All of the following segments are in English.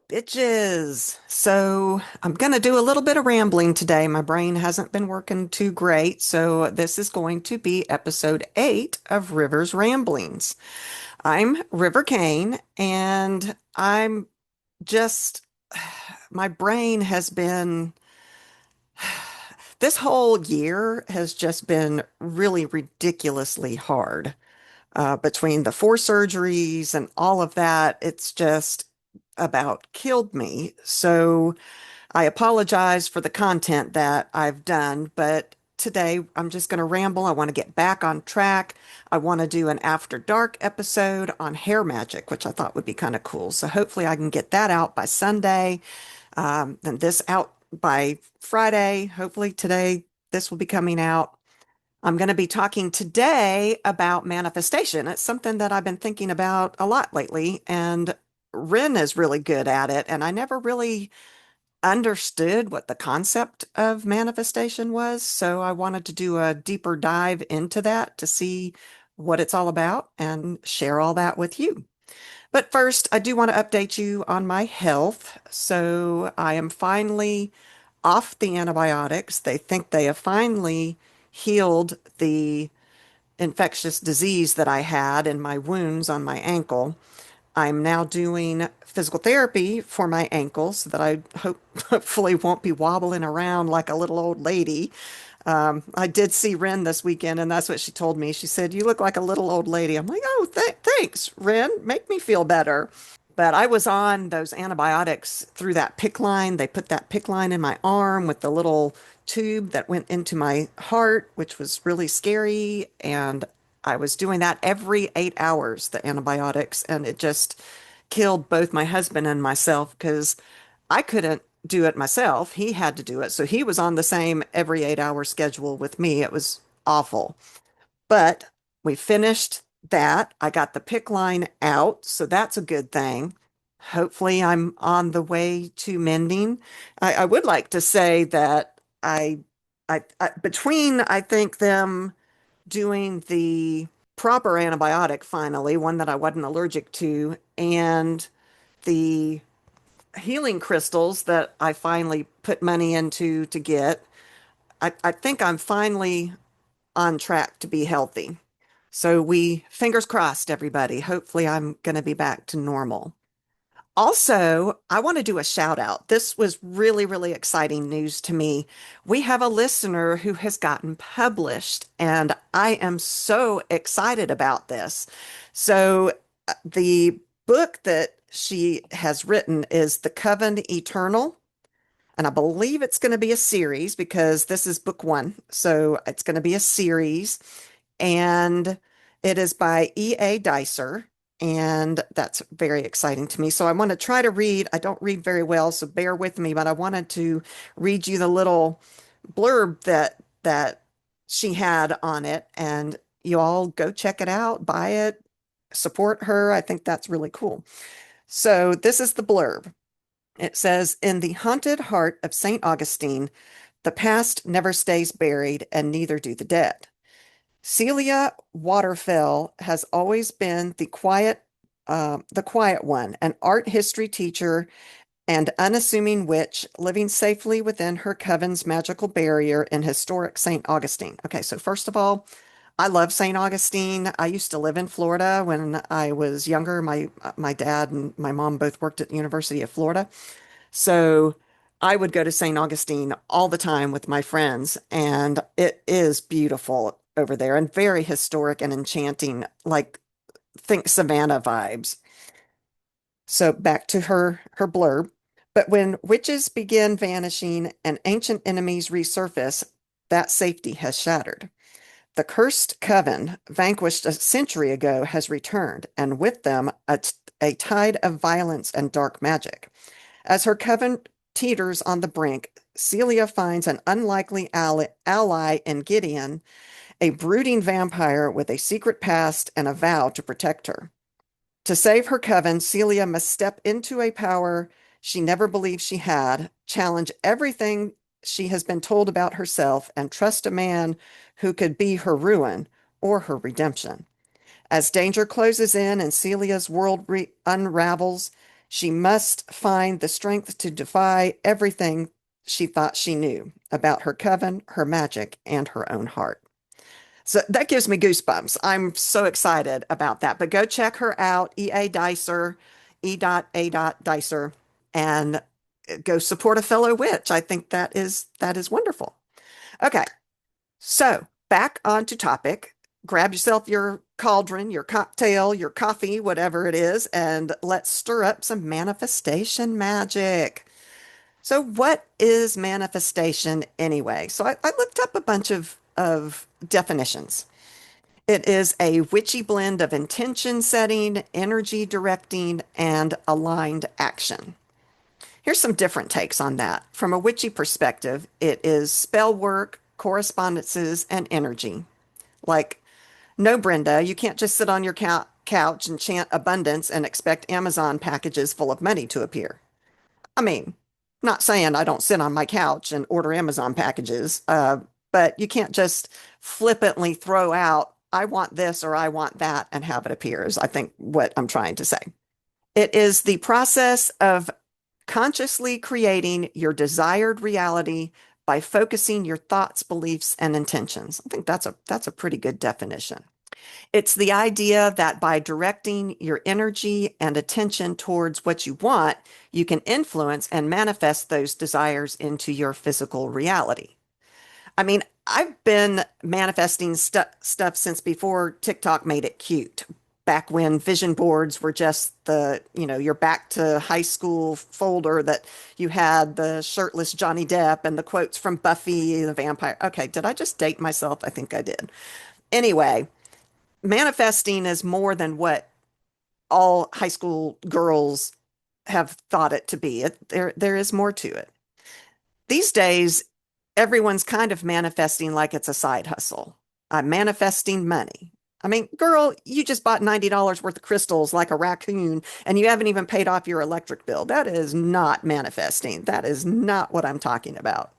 Bitches. So I'm going to do a little bit of rambling today. My brain hasn't been working too great. So this is going to be episode 8 of River's Ramblings. I'm River Kane, and I'm just, my brain has been, this whole year has just been really ridiculously hard. Between the 4 surgeries and all of that, it's just about killed me. So I apologize for the content that I've done, but today I'm just going to ramble. I want to get back on track. I want to do an after dark episode on hair magic, which I thought would be kind of cool. So hopefully I can get that out by Sunday, and this out by Friday. Hopefully today this will be coming out. I'm going to be talking today about manifestation. It's something that I've been thinking about a lot lately, and Ren is really good at it. And I never really understood what the concept of manifestation was. So I wanted to do a deeper dive into that to see what it's all about and share all that with you. But first, I do want to update you on my health. So I am finally off the antibiotics. They think they have finally healed the infectious disease that I had in my wounds on my ankle. I'm now doing physical therapy for my ankle so that I hopefully won't be wobbling around like a little old lady. I did see Ren this weekend, and that's what she told me. She said, "You look like a little old lady." I'm like, "Oh, thanks, Ren. Make me feel better." But I was on those antibiotics through that pick line. They put that pick line in my arm with the little tube that went into my heart, which was really scary. And I was doing that every 8 hours, the antibiotics, and it just killed both my husband and myself because I couldn't do it myself. He had to do it. So he was on the same every 8 hour schedule with me. It was awful. But we finished that. I got the pick line out, so that's a good thing. Hopefully, I'm on the way to mending. I would like to say that between, I think, them doing the proper antibiotic finally, one that I wasn't allergic to, and the healing crystals that I finally put money into to get, I think I'm finally on track to be healthy. So fingers crossed, everybody. Hopefully, I'm going to be back to normal. Also, I want to do a shout out. This was really, really exciting news to me. We have a listener who has gotten published, and I am so excited about this. So, the book that she has written is The Coven Eternal. And I believe it's going to be a series because this is book one. So it's going to be a series. And it is by E.A. Dicer. And that's very exciting to me. So I want to try to read. I don't read very well, so bear with me, but I wanted to read you the little blurb that she had on it. And you all go check it out, buy it, support her. I think that's really cool. So this is the blurb. It says, "In the haunted heart of St. Augustine, the past never stays buried, and neither do the dead. Celia Waterfell has always been the quiet one, an art history teacher and unassuming witch living safely within her coven's magical barrier in historic St. Augustine." Okay, so first of all, I love St. Augustine. I used to live in Florida when I was younger. My dad and my mom both worked at the University of Florida. So I would go to St. Augustine all the time with my friends, and it is beautiful over there and very historic and enchanting, like think Savannah vibes. So back to her blurb. "But when witches begin vanishing and ancient enemies resurface, that safety has shattered. The cursed coven, vanquished a century ago, has returned, and with them a tide of violence and dark magic. As her coven teeters on the brink, Celia finds an unlikely ally in Gideon, a brooding vampire with a secret past and a vow to protect her. To save her coven, Celia must step into a power she never believed she had, challenge everything she has been told about herself, and trust a man who could be her ruin or her redemption. As danger closes in and Celia's world unravels, She must find the strength to defy everything she thought she knew about her coven, her magic, and her own heart. So that gives me goosebumps. I'm so excited about that. But go check her out, E.A. Dicer, E.A. Dicer, and go support a fellow witch. I think that is wonderful. Okay, so back onto topic. Grab yourself your cauldron, your cocktail, your coffee, whatever it is, and let's stir up some manifestation magic. So, what is manifestation anyway? So, I looked up a bunch of definitions. It is a witchy blend of intention setting, energy directing, and aligned action. Here's some different takes on that. From a witchy perspective, it is spell work, correspondences, and energy. Like, no, Brenda, you can't just sit on your couch and chant abundance and expect Amazon packages full of money to appear. I mean, not saying I don't sit on my couch and order Amazon packages, but you can't just flippantly throw out, I want this or I want that and have it appear, is I think what I'm trying to say. It is the process of consciously creating your desired reality by focusing your thoughts, beliefs, and intentions. I think that's a pretty good definition. It's the idea that by directing your energy and attention towards what you want, you can influence and manifest those desires into your physical reality. I mean, I've been manifesting stuff since before TikTok made it cute. Back when vision boards were just your back to high school folder that you had the shirtless Johnny Depp and the quotes from Buffy the Vampire. Okay, did I just date myself? I think I did. Anyway, manifesting is more than what all high school girls have thought it to be. There is more to it. These days, everyone's kind of manifesting like it's a side hustle. I'm manifesting money. I mean, girl, you just bought $90 worth of crystals like a raccoon and you haven't even paid off your electric bill. That is not manifesting. That is not what I'm talking about.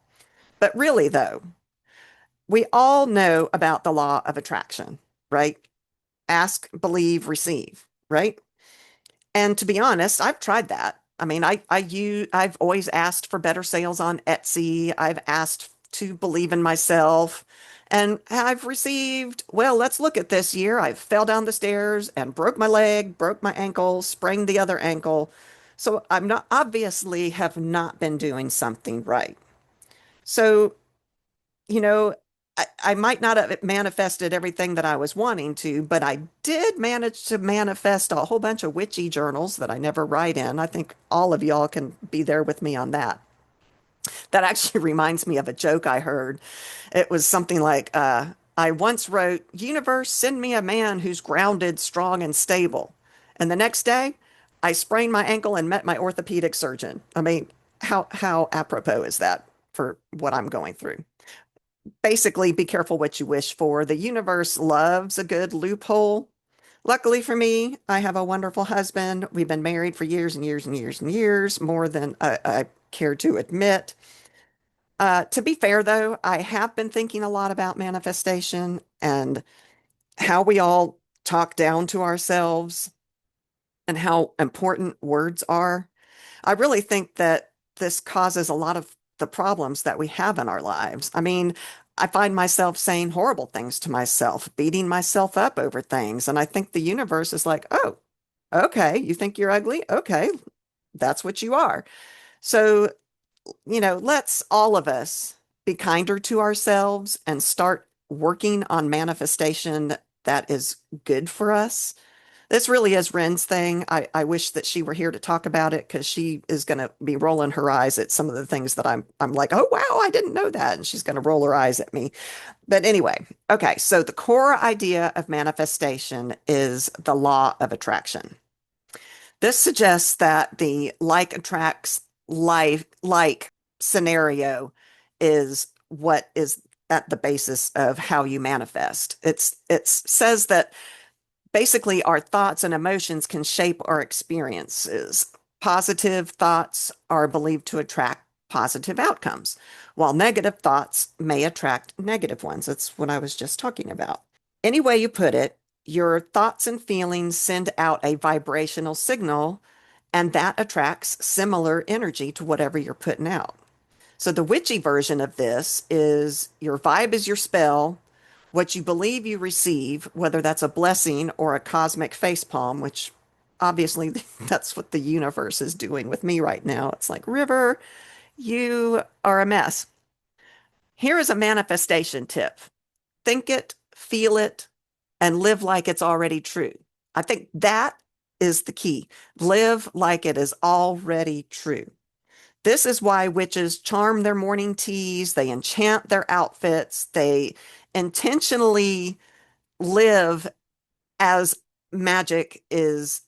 But really, though, we all know about the law of attraction, right? Ask, believe, receive, right? And to be honest, I've tried that. I mean, I've always asked for better sales on Etsy. I've asked to believe in myself. And I've received, well, let's look at this year. I fell down the stairs and broke my leg, broke my ankle, sprained the other ankle. So I'm not obviously have not been doing something right. So you know, I might not have manifested everything that I was wanting to, but I did manage to manifest a whole bunch of witchy journals that I never write in. I think all of y'all can be there with me on that. That actually reminds me of a joke I heard. It was something like, I once wrote, Universe, send me a man who's grounded, strong, and stable. And the next day, I sprained my ankle and met my orthopedic surgeon. I mean, how apropos is that for what I'm going through? Basically, be careful what you wish for. The universe loves a good loophole. Luckily for me, I have a wonderful husband. We've been married for years and years and years and years, more than I care to admit. To be fair, though, I have been thinking a lot about manifestation and how we all talk down to ourselves and how important words are. I really think that this causes a lot of the problems that we have in our lives. I mean, I find myself saying horrible things to myself, beating myself up over things. And I think the universe is like, oh, okay, you think you're ugly? Okay, that's what you are. So, let's all of us be kinder to ourselves and start working on manifestation that is good for us. This really is Ren's thing. I wish that she were here to talk about it because she is going to be rolling her eyes at some of the things that I'm like, oh wow, I didn't know that. And she's going to roll her eyes at me. But anyway, okay, so the core idea of manifestation is the law of attraction. This suggests that the like attracts like scenario is what is at the basis of how you manifest. It says that basically, our thoughts and emotions can shape our experiences. Positive thoughts are believed to attract positive outcomes, while negative thoughts may attract negative ones. That's what I was just talking about. Any way you put it, your thoughts and feelings send out a vibrational signal, and that attracts similar energy to whatever you're putting out. So the witchy version of this is your vibe is your spell, what you believe you receive, whether that's a blessing or a cosmic facepalm, which obviously that's what the universe is doing with me right now. It's like, River, you are a mess. Here is a manifestation tip. Think it, feel it, and live like it's already true. I think that is the key. Live like it is already true. This is why witches charm their morning teas, they enchant their outfits, they intentionally live as magic is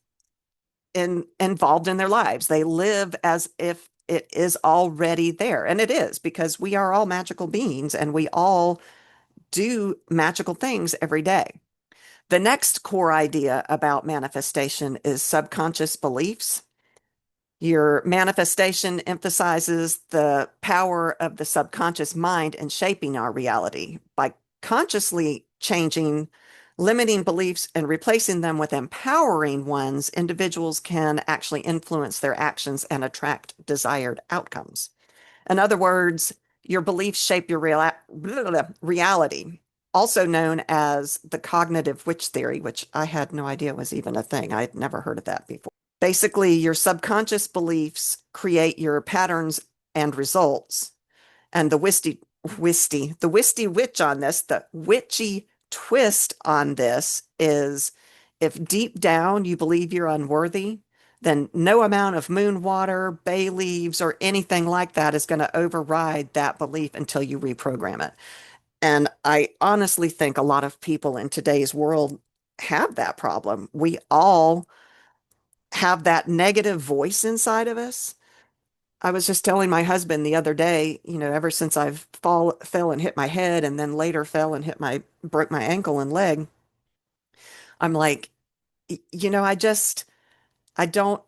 involved in their lives. They live as if it is already there. And it is because we are all magical beings and we all do magical things every day. The next core idea about manifestation is subconscious beliefs. Your manifestation emphasizes the power of the subconscious mind in shaping our reality. By consciously changing limiting beliefs and replacing them with empowering ones, individuals can actually influence their actions and attract desired outcomes. In other words, your beliefs shape your reality, also known as the cognitive witch theory, which I had no idea was even a thing. I had never heard of that before. Basically, your subconscious beliefs create your patterns and results. And the wisty witch on this, the witchy twist on this is if deep down you believe you're unworthy, then no amount of moon water, bay leaves, or anything like that is going to override that belief until you reprogram it. And I honestly think a lot of people in today's world have that problem. We all have that negative voice inside of us. I was just telling my husband the other day, ever since I've fell and hit my head and then later fell and broke my ankle and leg, I'm like, I don't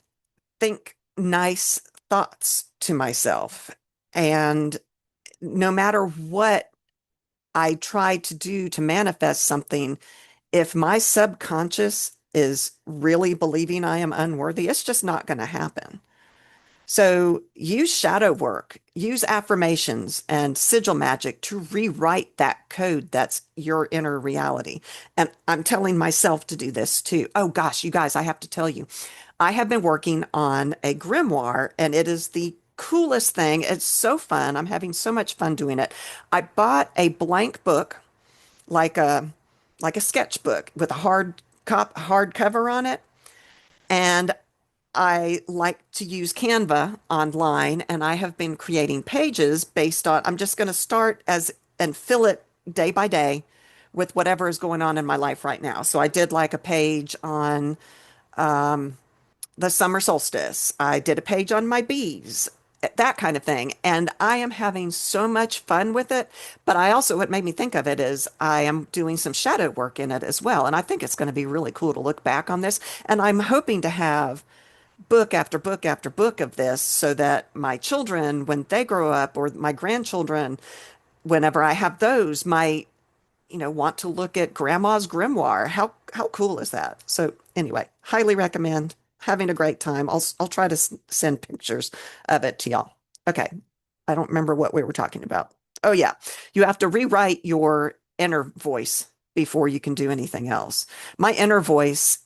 think nice thoughts to myself. And no matter what I try to do to manifest something, if my subconscious is really believing I am unworthy, it's just not going to happen. So use shadow work, use affirmations and sigil magic to rewrite that code that's your inner reality. And I'm telling myself to do this too. Oh gosh, you guys, I have to tell you, I have been working on a grimoire and it is the coolest thing. It's so fun. I'm having so much fun doing it. I bought a blank book, like a sketchbook with a hard cover on it. And I like to use Canva online, and I have been creating pages based on, I'm just going to start as and fill it day by day with whatever is going on in my life right now. So I did like a page on the summer solstice. I did a page on my bees, that kind of thing. And I am having so much fun with it. But I also, what made me think of it is I am doing some shadow work in it as well. And I think it's going to be really cool to look back on this. And I'm hoping to have book after book after book of this so that my children, when they grow up, or my grandchildren, whenever I have those, might, want to look at grandma's grimoire. How cool is that? So anyway, highly recommend. Having a great time. I'll try to send pictures of it to y'all. Okay. I don't remember what we were talking about. Oh yeah. You have to rewrite your inner voice before you can do anything else. My inner voice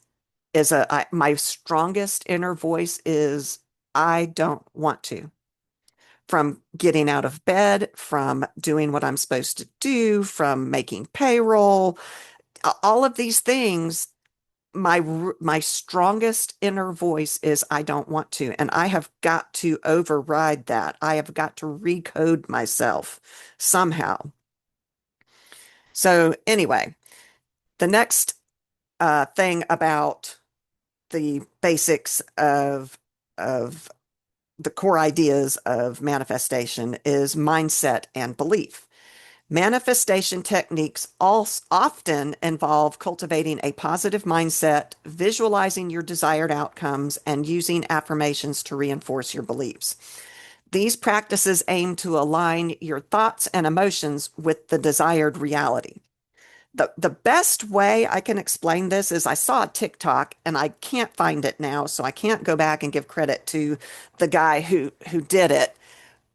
my strongest inner voice is I don't want to. From getting out of bed, from doing what I'm supposed to do, from making payroll, all of these things, my strongest inner voice is I don't want to, and I have got to override that. I have got to recode myself somehow. So anyway, the next thing about the basics of the core ideas of manifestation is mindset and belief. Manifestation techniques also often involve cultivating a positive mindset, visualizing your desired outcomes, and using affirmations to reinforce your beliefs. These practices aim to align your thoughts and emotions with the desired reality. the best way I can explain this is I saw a TikTok and I can't find it now, so I can't go back and give credit to the guy who did it,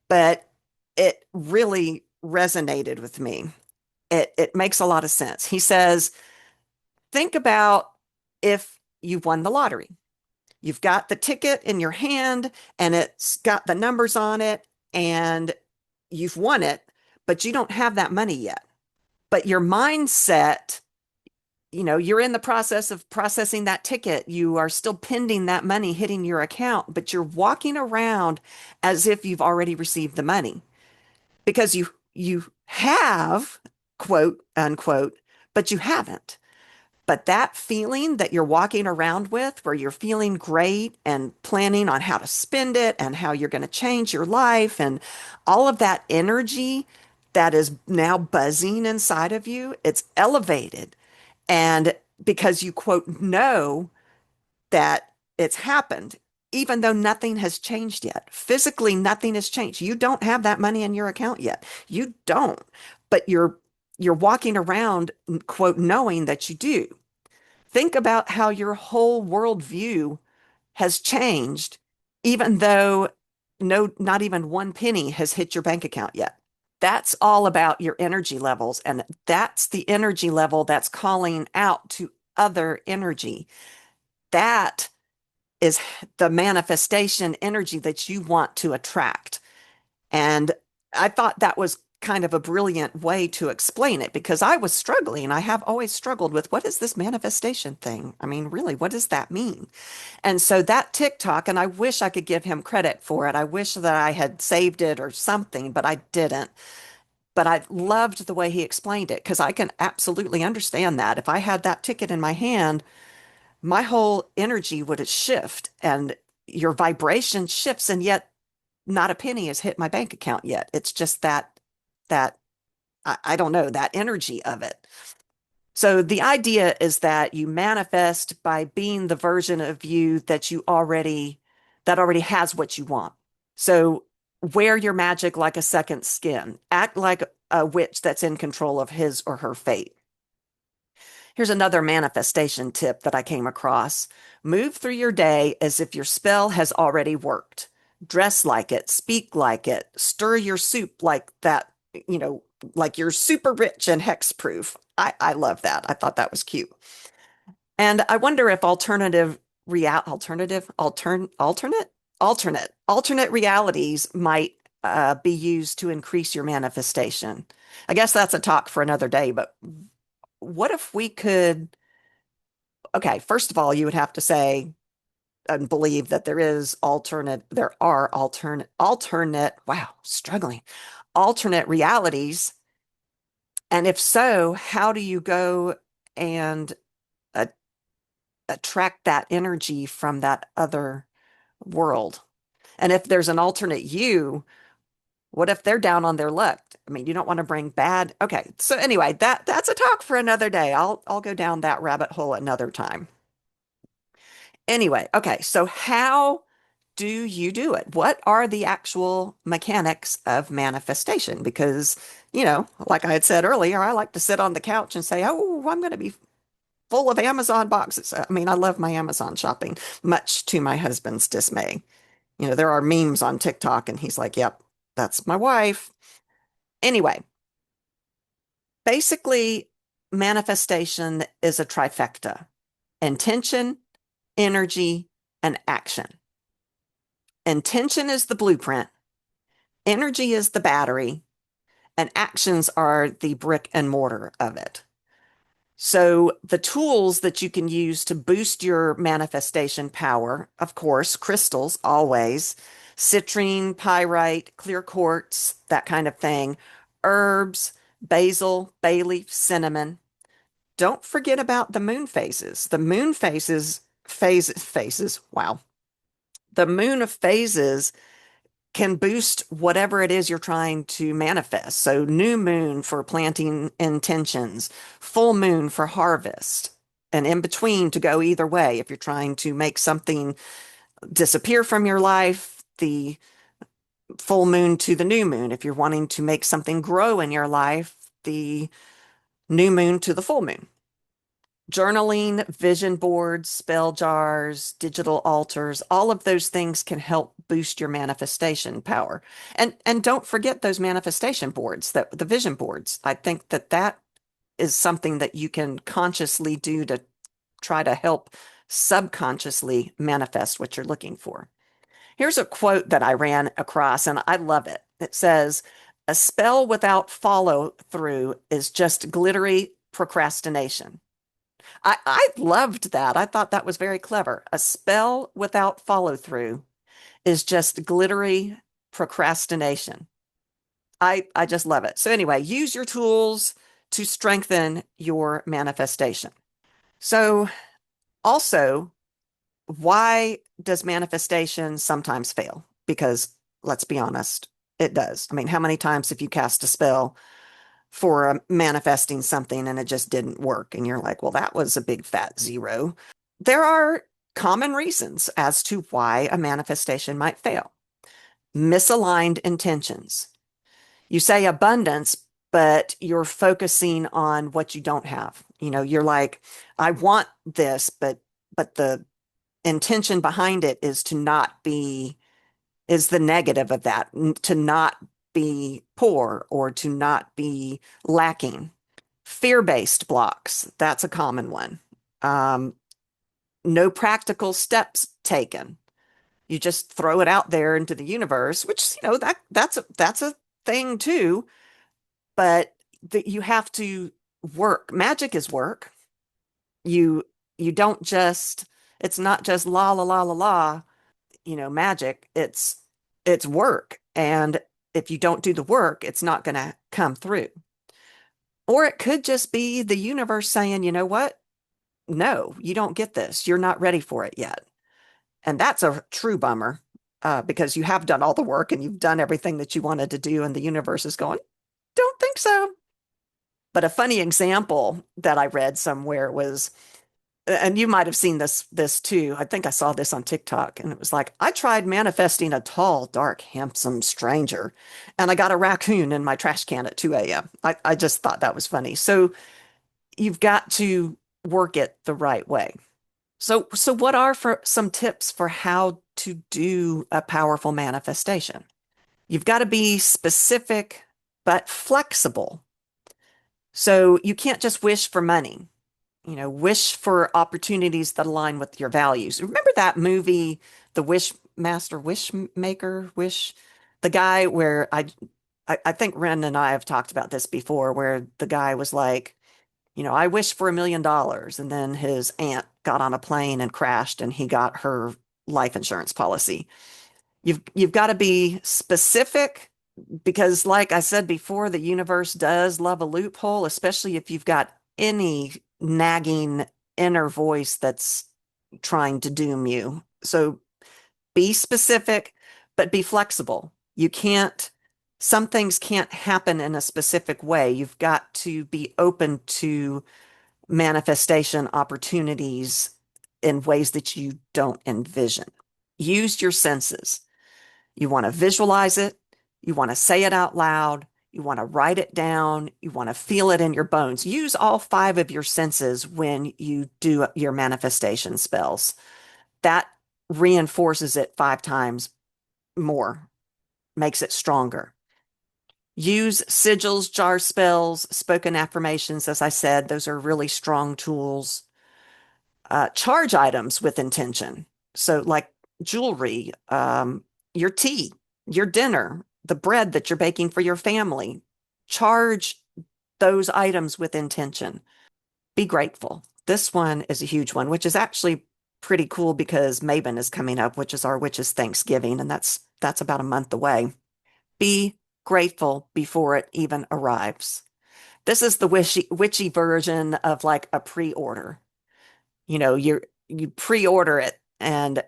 but it really resonated with me. It makes a lot of sense. He says, think about if you won the lottery. You've got the ticket in your hand and it's got the numbers on it and you've won it, but you don't have that money yet. But your mindset, you're in the process of processing that ticket. You are still pending that money hitting your account, but you're walking around as if you've already received the money because you have, quote unquote, but you haven't. But that feeling that you're walking around with, where you're feeling great and planning on how to spend it and how you're going to change your life and all of that energy that is now buzzing inside of you, it's elevated. And because you, quote, know that it's happened, even though nothing has changed yet. Physically, nothing has changed. You don't have that money in your account yet. You don't, but you're walking around, quote, knowing that you do. Think about how your whole worldview has changed, even though not even one penny has hit your bank account yet. That's all about your energy levels. And that's the energy level that's calling out to other energy. That is the manifestation energy that you want to attract. And I thought that was kind of a brilliant way to explain it because I was struggling. I have always struggled with what is this manifestation thing? I mean, really, what does that mean? And so that TikTok, and I wish I could give him credit for it. I wish that I had saved it or something, but I didn't. But I loved the way he explained it because I can absolutely understand that. If I had that ticket in my hand, my whole energy would shift and your vibration shifts, and yet not a penny has hit my bank account yet. It's just that I don't know, that energy of it. So the idea is that you manifest by being the version of you that already has what you want. So wear your magic like a second skin. Act like a witch that's in control of his or her fate. Here's another manifestation tip that I came across. Move through your day as if your spell has already worked. Dress like it, speak like it, stir your soup like that, you know, like you're super rich and hexproof. I love that. I thought that was cute. And I wonder if alternate realities might be used to increase your manifestation. I guess that's a talk for another day, but what if we could, okay, first of all, you would have to say and believe that there are wow, struggling, alternate realities. And if so, how do you go and uh, attract that energy from that other world? And if there's an alternate you, what if they're down on their luck? I mean, you don't want to bring bad. Okay. So anyway, that's a talk for another day. I'll go down that rabbit hole another time. Anyway, okay. So how do you do it? What are the actual mechanics of manifestation? Because, like I had said earlier, I like to sit on the couch and say, "Oh, I'm going to be full of Amazon boxes." I mean, I love my Amazon shopping, much to my husband's dismay. There are memes on TikTok, and he's like, "Yep, that's my wife." Anyway, basically, manifestation is a trifecta: intention, energy, and action. Intention is the blueprint, energy is the battery, and actions are the brick and mortar of it. So, the tools that you can use to boost your manifestation power, of course, crystals, always, citrine, pyrite, clear quartz, that kind of thing, herbs, basil, bay leaf, cinnamon. Don't forget about the moon phases. The moon phases, wow. The moon of phases can boost whatever it is you're trying to manifest. So, new moon for planting intentions, full moon for harvest, and in between to go either way. If you're trying to make something disappear from your life, the full moon to the new moon. If you're wanting to make something grow in your life, the new moon to the full moon. Journaling, vision boards, spell jars, digital altars, all of those things can help boost your manifestation power. And don't forget those manifestation boards, that the vision boards. I think that that is something that you can consciously do to try to help subconsciously manifest what you're looking for. Here's a quote that I ran across, and I love it. It says, "A spell without follow through is just glittery procrastination." I loved that. I thought that was very clever. A spell without follow through is just glittery procrastination. I just love it. So anyway, use your tools to strengthen your manifestation. So also, why does manifestation sometimes fail? Because let's be honest, it does. I mean, how many times have you cast a spell for manifesting something and it just didn't work? And you're like, well, that was a big fat zero. There are common reasons as to why a manifestation might fail. Misaligned intentions. You say abundance, but you're focusing on what you don't have. You know, you're like, I want this, but the intention behind it is to not be, is the negative of that, to not be poor or to not be lacking. Fear-based blocks, that's a common one. Um, no practical steps taken. You just throw it out there into the universe, which, you know, that's a thing too, but that you have to work. Magic is work. You you don't just, it's not just la la la la la, you know, magic. It's work. And if you don't do the work, it's not going to come through. Or it could just be the universe saying, you know what? No, you don't get this. You're not ready for it yet. And that's a true bummer, because you have done all the work and you've done everything that you wanted to do, and the universe is going, don't think so. But a funny example that I read somewhere was, and you might have seen this too. I think I saw this on TikTok, and it was like, I tried manifesting a tall, dark, handsome stranger, and I got a raccoon in my trash can at 2 a.m. I just thought that was funny. So you've got to work it the right way. So what are for some tips for how to do a powerful manifestation? You've got to be specific but flexible. So you can't just wish for money. You know, wish for opportunities that align with your values. Remember that movie, The Wish Master, Wish Maker, Wish, the guy where I think Ren and I have talked about this before, where the guy was like, you know, I wish for $1 million, and then his aunt got on a plane and crashed, and he got her life insurance policy. You've got to be specific, because like I said before, the universe does love a loophole, especially if you've got any nagging inner voice that's trying to doom you. So be specific, but be flexible. You can't, some things can't happen in a specific way. You've got to be open to manifestation opportunities in ways that you don't envision. Use your senses. You want to visualize it. You want to say it out loud. You want to write it down. You want to feel it in your bones. Use all five of your senses when you do your manifestation spells. That reinforces it 5 times more, makes it stronger. Use sigils, jar spells, spoken affirmations. As I said, those are really strong tools. Charge items with intention. So, like jewelry, your tea, your dinner, the bread that you're baking for your family. Charge those items with intention. Be grateful. This one is a huge one, which is actually pretty cool because Mabon is coming up, which is our witch's Thanksgiving, and that's about a month away. Be grateful before it even arrives. This is the witchy version of like a pre-order. You know, you pre-order it and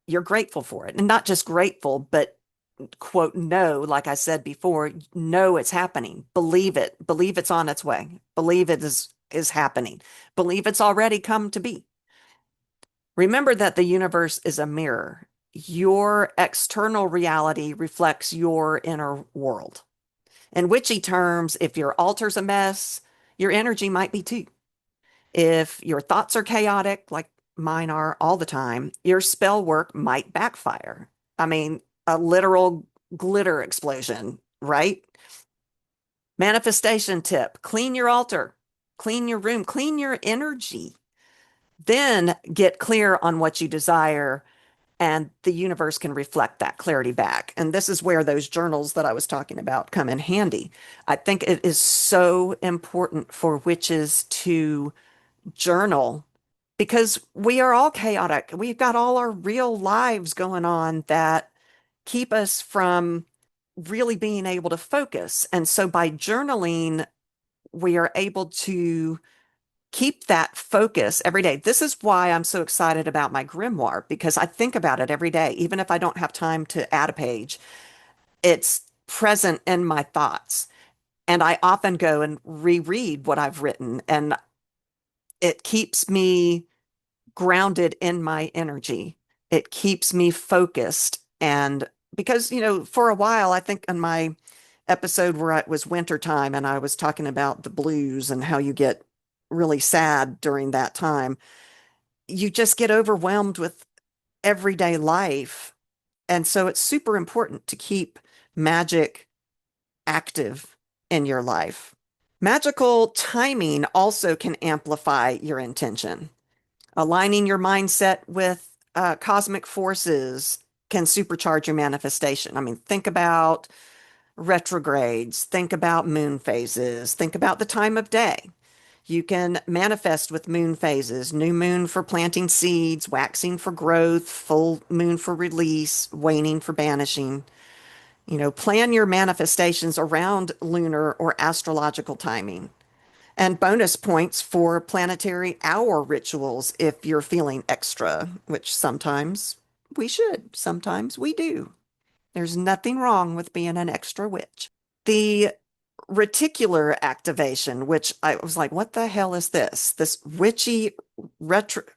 you're grateful for it. And not just grateful, but quote, know, like I said before, know it's happening. Believe it. Believe it's on its way. Believe it is happening. Believe it's already come to be. Remember that the universe is a mirror. Your external reality reflects your inner world. In witchy terms, if your altar's a mess, your energy might be too. If your thoughts are chaotic, like mine are all the time, your spell work might backfire. I mean, a literal glitter explosion, right? Manifestation tip: clean your altar, clean your room, clean your energy. Then get clear on what you desire, and the universe can reflect that clarity back. And this is where those journals that I was talking about come in handy. I think it is so important for witches to journal because we are all chaotic. We've got all our real lives going on that keep us from really being able to focus. And so by journaling, we are able to keep that focus every day. This is why I'm so excited about my grimoire because I think about it every day. Even if I don't have time to add a page, it's present in my thoughts. And I often go and reread what I've written, and it keeps me grounded in my energy. It keeps me focused. And because, for a while, I think in my episode where it was winter time and I was talking about the blues and how you get really sad during that time, you just get overwhelmed with everyday life. And so it's super important to keep magic active in your life. Magical timing also can amplify your intention. Aligning your mindset with cosmic forces can supercharge your manifestation. I mean, think about retrogrades, think about moon phases, think about the time of day. You can manifest with moon phases: new moon for planting seeds, waxing for growth, full moon for release, waning for banishing. Plan your manifestations around lunar or astrological timing. And bonus points for planetary hour rituals if you're feeling extra, which sometimes we should, sometimes we do. There's nothing wrong with being an extra witch. The reticular activation, which I was like, what the hell is this? This witchy reticular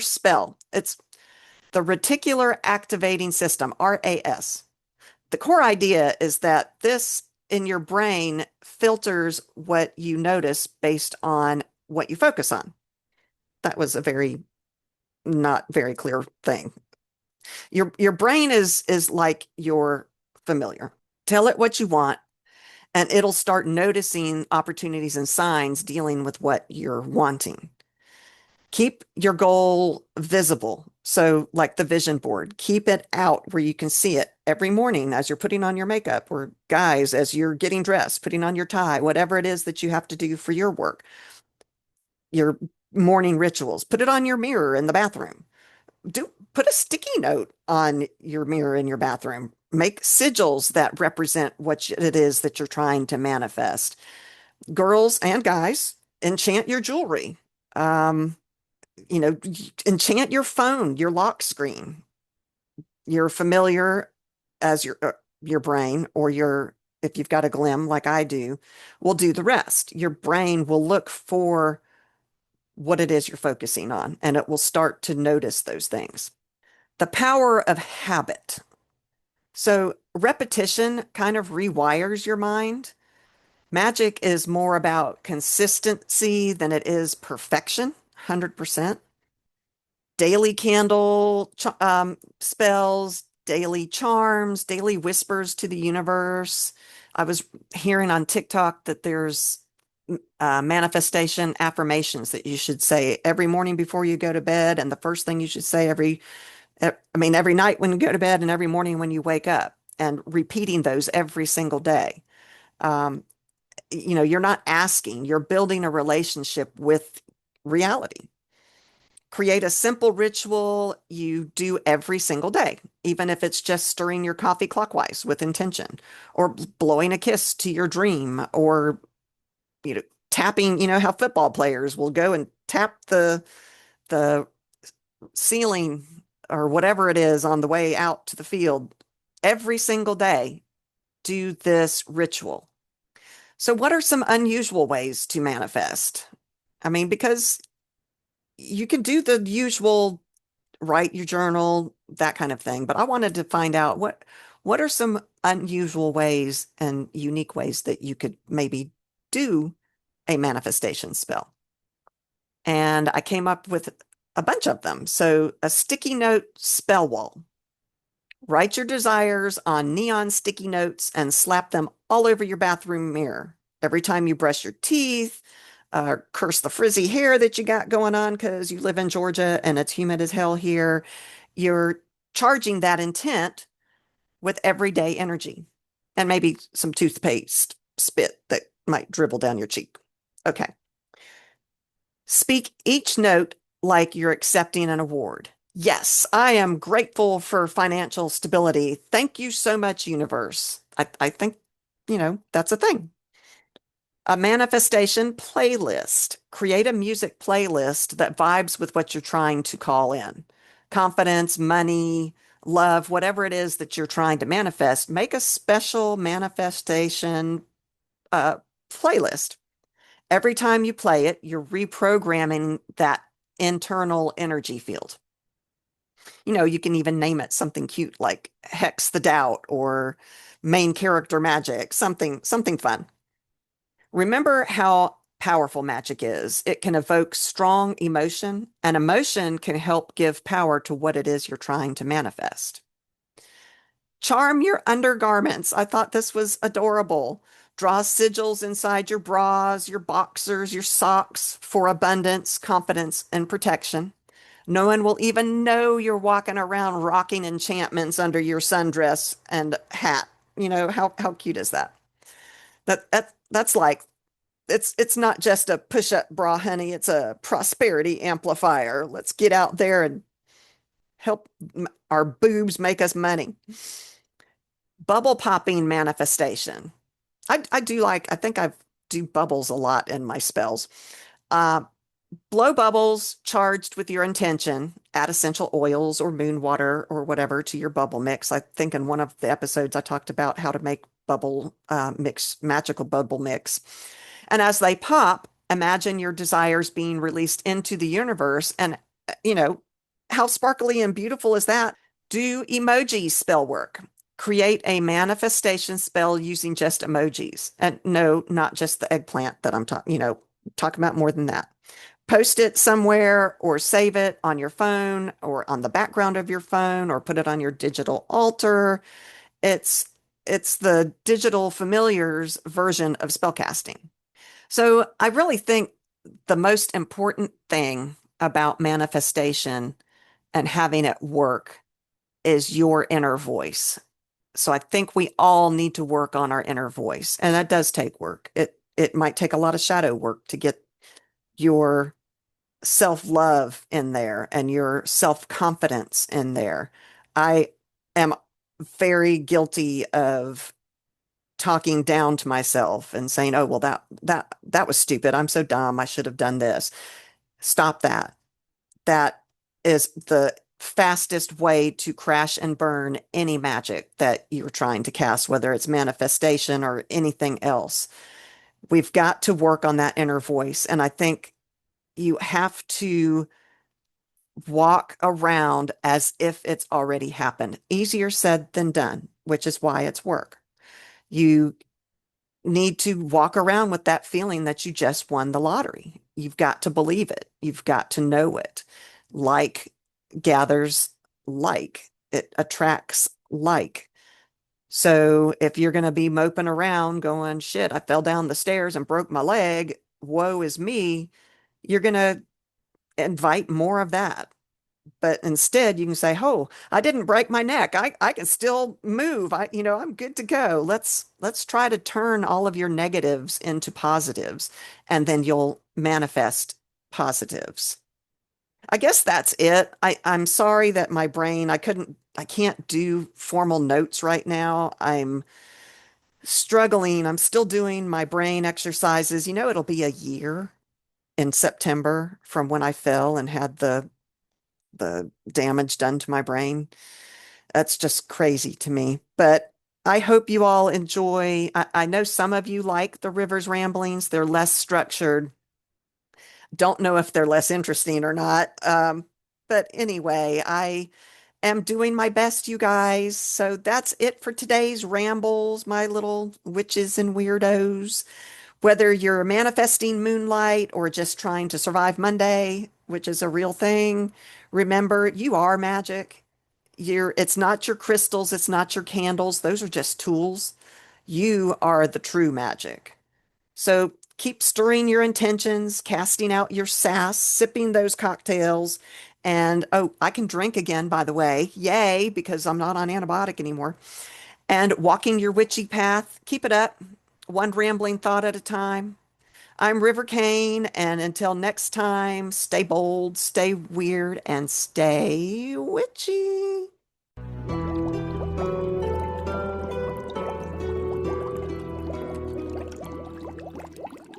spell. It's the reticular activating system, RAS. The core idea is that this in your brain filters what you notice based on what you focus on. That was a very not very clear thing. Your brain is like your familiar. Tell it what you want, and it'll start noticing opportunities and signs dealing with what you're wanting. Keep your goal visible. So, like the vision board, keep it out where you can see it every morning as you're putting on your makeup, or guys, as you're getting dressed, putting on your tie, whatever it is that you have to do for your work, your morning rituals. Put it on your mirror in the bathroom. Put a sticky note on your mirror in your bathroom. Make sigils that represent what it is that you're trying to manifest. Girls and guys, enchant your jewelry. Um, Enchant your phone, your lock screen. You're familiar as your brain, or your if you've got a glim like I do, will do the rest. Your brain will look for what it is you're focusing on, and it will start to notice those things. The power of habit. So repetition kind of rewires your mind. Magic is more about consistency than it is perfection, 100%. Daily candle spells, daily charms, daily whispers to the universe. I was hearing on TikTok that there's manifestation affirmations that you should say every morning before you go to bed, and the first thing you should say every night when you go to bed and every morning when you wake up, and repeating those every single day. Um, you're not asking, you're building a relationship with reality. Create a simple ritual you do every single day, even if it's just stirring your coffee clockwise with intention, or blowing a kiss to your dream, or, you know, tapping, how football players will go and tap the ceiling or whatever it is on the way out to the field. Every single day, do this ritual. So, what are some unusual ways to manifest? I mean, because you can do the usual, write your journal, that kind of thing, but I wanted to find out what are some unusual ways and unique ways that you could maybe do a manifestation spell. And I came up with a bunch of them. So, a sticky note spell wall. Write your desires on neon sticky notes and slap them all over your bathroom mirror. Every time you brush your teeth, curse the frizzy hair that you got going on because you live in Georgia and it's humid as hell here. You're charging that intent with everyday energy and maybe some toothpaste spit that might dribble down your cheek. Okay. Speak each note like you're accepting an award. Yes, I am grateful for financial stability. Thank you so much, universe. I think, that's a thing. A manifestation playlist. Create a music playlist that vibes with what you're trying to call in. Confidence, money, love, whatever it is that you're trying to manifest, make a special manifestation uh, playlist. Every time you play it, you're reprogramming that internal energy field. You can even name it something cute like Hex the Doubt or main character magic, something fun. Remember how powerful magic is. It can evoke strong emotion, and emotion can help give power to what it is you're trying to manifest. Charm your undergarments. I thought this was adorable. Draw sigils inside your bras, your boxers, your socks for abundance, confidence, and protection. No one will even know you're walking around rocking enchantments under your sundress and hat. How cute is that? That's like it's not just a push-up bra, honey. It's a prosperity amplifier. Let's get out there and help our boobs make us money. Bubble popping manifestation. I think I do bubbles a lot in my spells. Uh, Blow bubbles charged with your intention. Add essential oils or moon water or whatever to your bubble mix. I think in one of the episodes I talked about how to make bubble mix, magical bubble mix. And as they pop, imagine your desires being released into the universe. And, you know, how sparkly and beautiful is that? Do emoji spell work. Create a manifestation spell using just emojis. And no, not just the eggplant that I'm talking, talking about more than that. Post it somewhere or save it on your phone or on the background of your phone or put it on your digital altar. It's it's the digital familiars version of spellcasting. So I really think the most important thing about manifestation and having it work is your inner voice. So I think we all need to work on our inner voice, and that does take work. It might take a lot of shadow work to get your self-love in there and your self-confidence in there. I am very guilty of talking down to myself and saying, "Oh, well that was stupid. I'm so dumb. I should have done this." Stop that. That is the fastest way to crash and burn any magic that you're trying to cast, whether it's manifestation or anything else. We've got to work on that inner voice. And I think you have to walk around as if it's already happened. Easier said than done, which is why it's work. You need to walk around with that feeling that you just won the lottery. You've got to believe it. You've got to know it. Like gathers like, it attracts like. So if you're going to be moping around going, shit, I fell down the stairs and broke my leg, woe is me, you're going to invite more of that. But instead, you can say, "Oh, I didn't break my neck. I can still move. I'm good to go." Let's try to turn all of your negatives into positives, and then you'll manifest positives. I guess that's it. I'm sorry that my brain, I can't do formal notes right now. I'm struggling. I'm still doing my brain exercises. It'll be a year in September from when I fell and had the damage done to my brain. That's just crazy to me. But I hope you all enjoy. I know some of you like the Rivers Ramblings. They're less structured. Don't know if they're less interesting or not. But anyway, I am doing my best, you guys. So that's it for today's rambles, my little witches and weirdos. Whether you're manifesting moonlight or just trying to survive Monday, which is a real thing, remember you are magic. It's not your crystals, it's not your candles. Those are just tools. You are the true magic. So keep stirring your intentions, casting out your sass, sipping those cocktails. And oh, I can drink again, by the way. Yay, because I'm not on antibiotic anymore. And walking your witchy path. Keep it up, one rambling thought at a time. I'm River Kane, and until next time, stay bold, stay weird, and stay witchy.